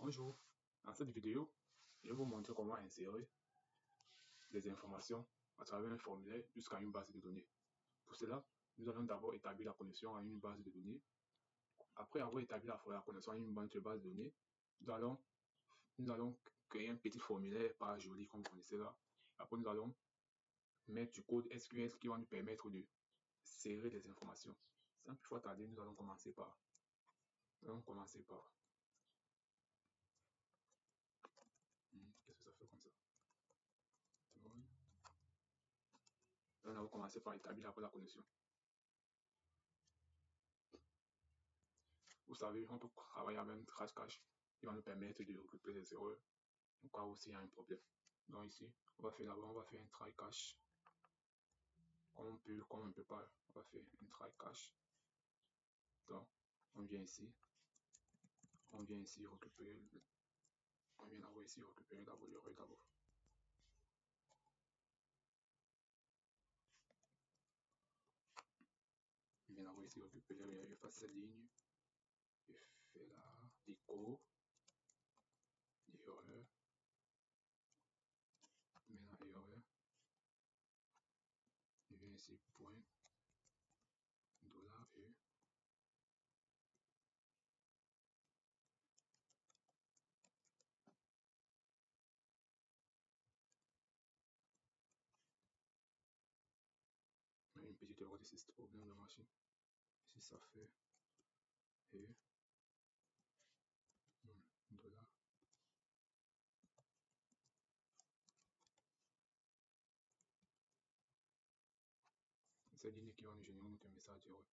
Bonjour, dans cette vidéo, je vais vous montrer comment insérer des informations à travers un formulaire jusqu'à une base de données. Pour cela, nous allons d'abord établir la connexion à une base de données. Après avoir établi la connexion à une base de données, nous allons créer un petit formulaire pas joli comme vous connaissez là. Après, nous allons mettre du code SQL qui va nous permettre de serrer des informations. Sans plus tarder, nous allons commencer par. Qu'est-ce que ça fait comme ça? Nous allons commencer par établir la connexion. Vous savez, on peut travailler avec un trace cache qui va nous permettre de récupérer les erreurs au cas où il y a un problème. Donc ici, on va faire un try cache. Comme on ne peut pas, on va faire un try cache. Donc, on vient ici récupérer, d'abord l'erreur d'abord. On vient d'avoir ici récupérer l'erreur, je fais cette ligne, je fais là, l'écho, l'erreur, maintenant erreur, je viens ici point, $e. Une petite erreur de ce problème de machine. Si ça fait $. Cette ligne qui va nous générer notre message d'erreur.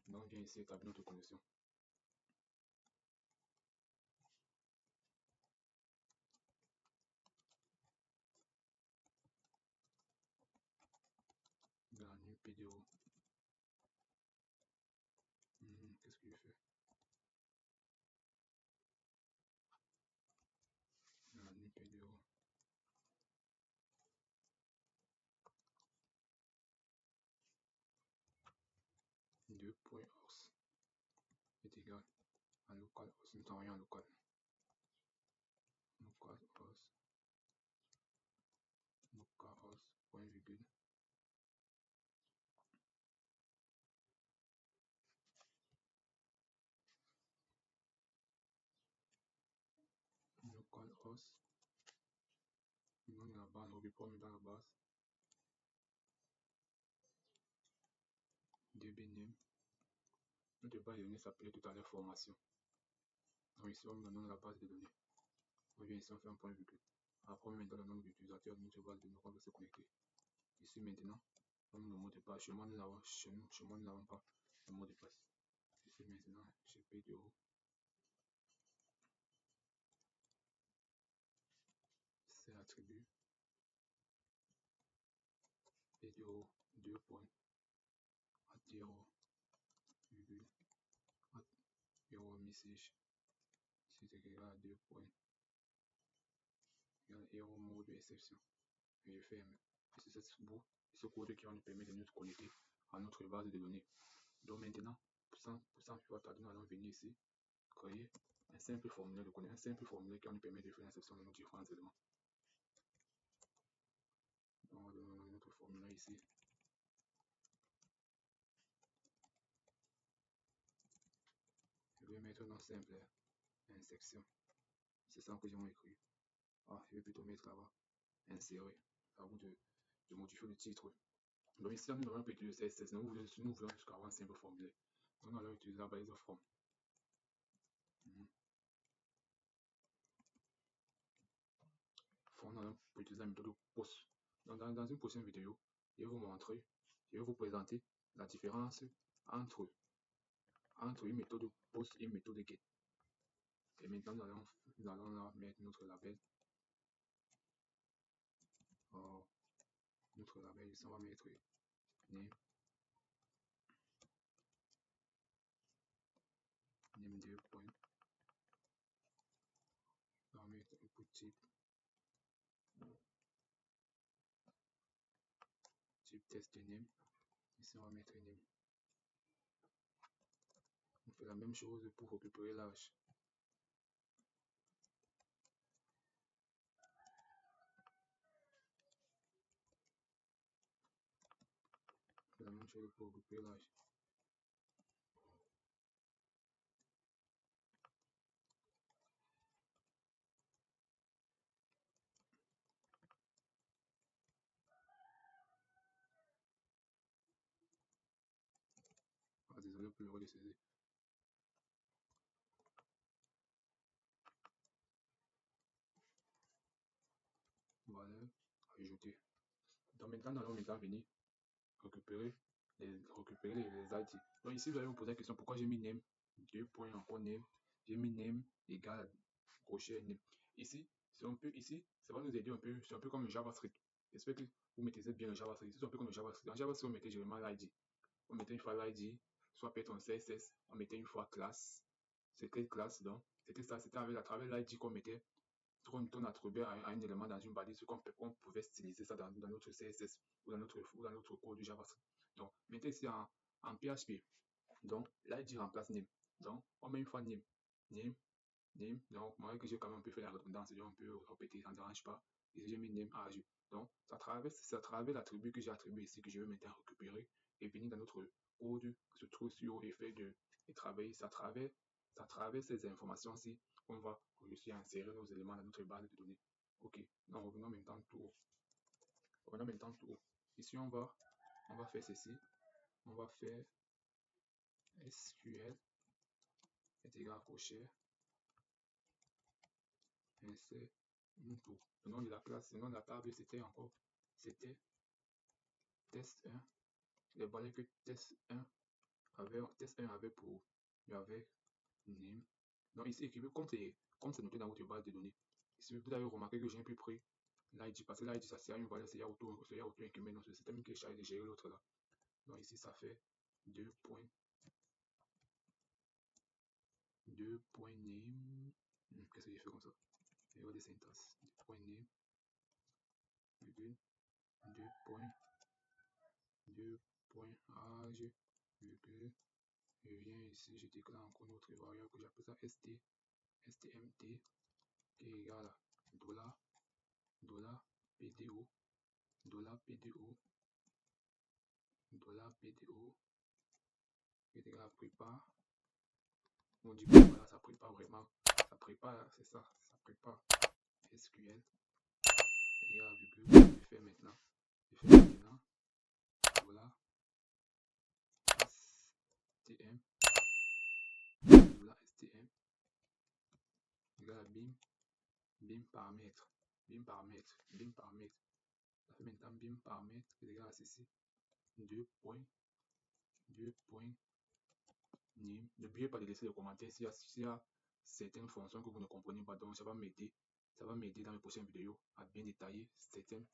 Donc, on vient ici établir notre connexion. Dans la nu PDO. Qu'est-ce qu'il fait? Dans la nu PDO. $.host est égal à localhost. Nous travaillons en local. Localhost. Point virgule. Localhost. Le nom de la base, on report dans la base. DBName. Notre base de données s'appelait tout à l'heure formation. Donc ici, on met le nom de la base de données. On vient ici, on fait un point virgule. Après, on met dans le nombre d'utilisateurs de notre base de données, on va se connecter. Ici maintenant, on met le mot de passe. Chez moi, nous n'avons pas le mot de passe. Ici maintenant, chez PDO. C'est l'attribut. PDO 2 points. Virgule. Error message. C'est égal à 2 points. Égal error mode de exception. Et je ferme. Et c'est ce code qui va nous permettre de nous connecter à notre base de données. Donc maintenant, sans plus tarder, nous allons venir ici, créer un simple formulaire de connexion, un simple formulaire qui va nous permettre de faire l'insertion de nos différents éléments. Donc on va donner notre formulaire ici. Je vais mettre un nom simple, insertion. C'est ça que j'ai écrit. Je vais plutôt mettre là-bas, insérer, avant de modifier le titre. Donc ici, nous allons utiliser CSS. Nous voulons jusqu'à avoir un simple formulaire. Donc nous allons utiliser la balise form. Nous allons utiliser la méthode post. Donc dans une prochaine vidéo, je vais vous présenter la différence entre une méthode post et une méthode get. Et maintenant, nous allons là mettre notre label. Notre label ici, on va mettre name 2 points. On va mettre input type test name. Ici, on va mettre name. fait la même chose pour récupérer l'âge. On fait la même chose pour récupérer l'âge. Ah, désolé pour le redécider. Voilà, ajouter. Donc maintenant, nous allons maintenant venir récupérer les ID. Donc ici, vous allez vous poser la question pourquoi j'ai mis name, deux points encore name, j'ai mis name égale crochet name. Ici, ça va nous aider un peu, c'est un peu comme le JavaScript. J'espère que vous maîtrisez bien le JavaScript. C'est un peu comme le JavaScript. Dans JavaScript, on mettait généralement l'ID. On mettait une fois l'ID, soit peut-être un CSS, on mettait une fois classe. C'était classe, donc c'était ça, c'était à travers l'ID qu'on mettait on attribuait à un élément dans une balise, qu'on pouvait styliser ça dans notre CSS ou dans notre code du JavaScript. Donc, mettez ici en PHP. Donc, là, il remplace name. Donc, on met une fois name. Name, name. Donc, moi, que j'ai quand même un peu fait la redondance, on peut répéter, ça ne dérange pas. Et j'ai mis name à ajouter. Donc, c'est à travers l'attribut que j'ai attribué ici que je vais maintenant récupérer et venir dans notre code qui se trouve sur effet de travailler. C'est à travers ces informations-ci qu'on va réussir à insérer nos éléments dans notre base de données. Ok, donc revenons maintenant tout haut. Revenons maintenant tout haut. Ici, on va faire ceci. On va faire SQL est égal à crochet, insert into. Le nom de la classe, le nom de la table, c'était test 1. Il valait que test 1 avait pour, il y avait name. Donc ici, écrivez comme c'est noté dans votre base de données. Ici, vous avez remarqué que j'ai un peu pris l'ID, parce que l'ID, ça sert à une valeur, c'est auto-incrément dans ce système qui est chargé de gérer l'autre là. Donc ici, ça fait 2 points, 2 points name. Qu'est-ce que j'ai fait comme ça? Erreur de syntaxe. 2 points name, virgule, 2 points, 2 points âge, virgule. Je viens ici, je déclare encore notre variable que j'appelle ça stmt, qui est égal à $PDO, $PDO, $PDO, qui est égal à prépare. On dit que voilà, ça prépare vraiment, ça prépare, c'est ça, ça prépare SQL, égal à virgule, je fais maintenant, voilà, stm, voilà, stm, égal à bim paramètre, bim paramètre, bim paramètre. Ça fait maintenant bim paramètre est égal à ceci, 2 points, 2 points, name. N'oubliez pas de laisser les commentaires s'il y a certaines fonctions que vous ne comprenez pas, donc ça va m'aider dans les prochaines vidéos à bien détailler certaines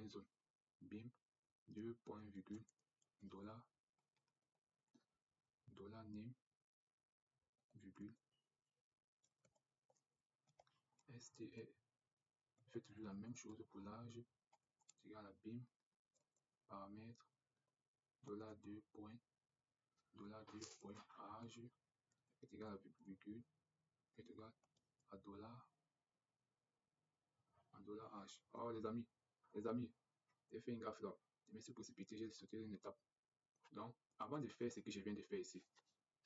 zones. Bim, 2 points virgule, dollar name, virgule, STR. Faites toujours la même chose pour l'âge, c'est égal à bim, paramètre, $2 points, $2 points âge, est égal à virgule, est égal à dollar âge. Oh les amis, j'ai fait une gaffe là. Je me suis précipité, j'ai sauté une étape. Donc, avant de faire ce que je viens de faire ici,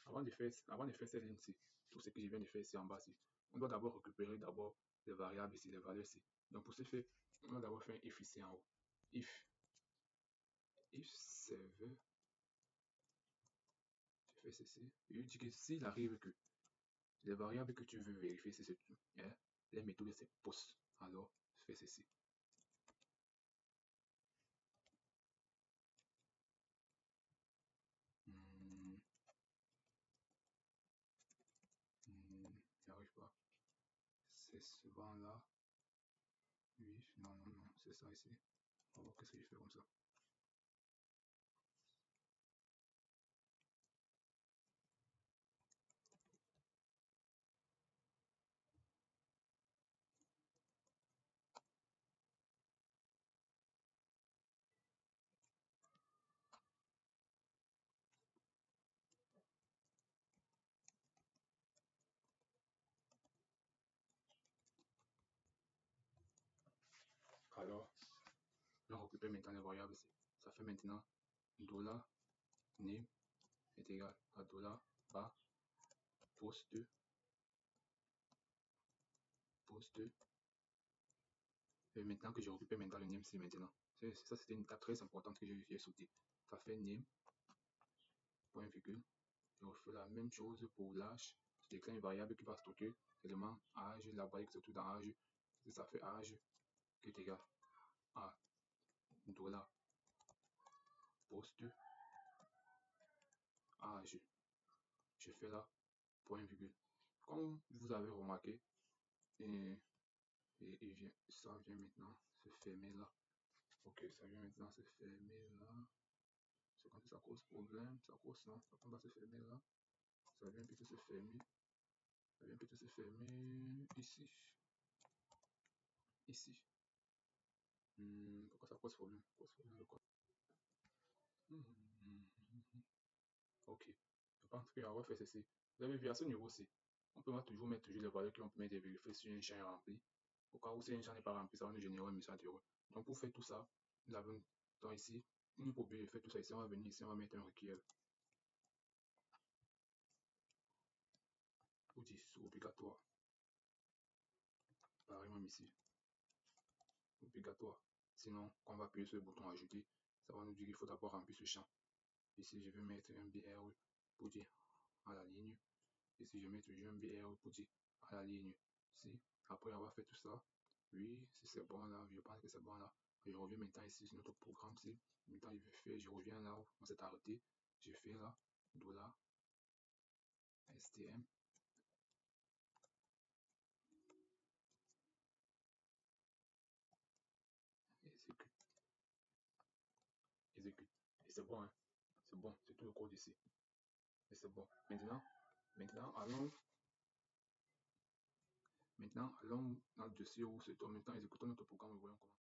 avant de faire cette ligne-ci, tout ce que je viens de faire ici en bas, ici, on doit d'abord récupérer les variables ici, les valeurs ici. Donc, pour ce faire, on va d'abord faire un if ici en haut. If server, tu fais ceci. Et je dis que s'il arrive que les variables que tu veux vérifier, c'est tout, hein, les méthodes, c'est post. Alors, fais ceci. J'y arrive pas. C'est souvent là. Oui, non, c'est ça ici. On va voir qu'est-ce que je fais comme ça. récupère maintenant les variables ici. Ça fait maintenant $name est égal à $bar post et maintenant que je récupère maintenant le name, c'est maintenant. Ça, c'était une étape très importante que j'ai sauté. Ça fait name, point virgule. Je refais la même chose pour l'âge. Je déclare une variable qui va stocker l'élément âge, la variable qui se trouve dans âge. Et ça fait âge qui est égal à $post âge. Je fais là, point virgule. Comme vous avez remarqué, et ça vient maintenant se fermer là. Ok, ça vient maintenant se fermer là. C'est quand ça cause problème, ça cause ça va se fermer là. Ça vient plutôt se fermer. Ça vient plutôt se fermer ici. Ici. Pourquoi ça cause problème? Ok. Je pense qu'on va faire ceci. Vous avez vu à ce niveau-ci. On peut toujours mettre les valeurs qu'on peut mettre et vérifier si un champ est rempli. Au cas où si un champ n'est pas rempli, ça va nous générer un message d'erreur. Donc pour faire tout ça, nous avons dans ici, nous pour bien faire tout ça ici, on va venir ici, on va mettre un requête. Pour dire obligatoire. Pareil même ici. Obligatoire. Sinon, quand on va appuyer sur le bouton ajouter, ça va nous dire qu'il faut d'abord remplir ce champ. Ici, je vais mettre un BR pour dire à la ligne. Ici, je vais mettre un BR pour dire à la ligne. Si, après avoir fait tout ça, oui, si c'est bon là, je pense que c'est bon là. Je reviens maintenant ici sur notre programme. Si maintenant je reviens là où on s'est arrêté. Je fais là, $stm. Exécute. Exécute. Et c'est bon, hein. C'est bon, c'est tout le code ici. Et c'est bon. Maintenant, allons dans le dossier où c'est en même temps exécutons notre programme et voyons comment.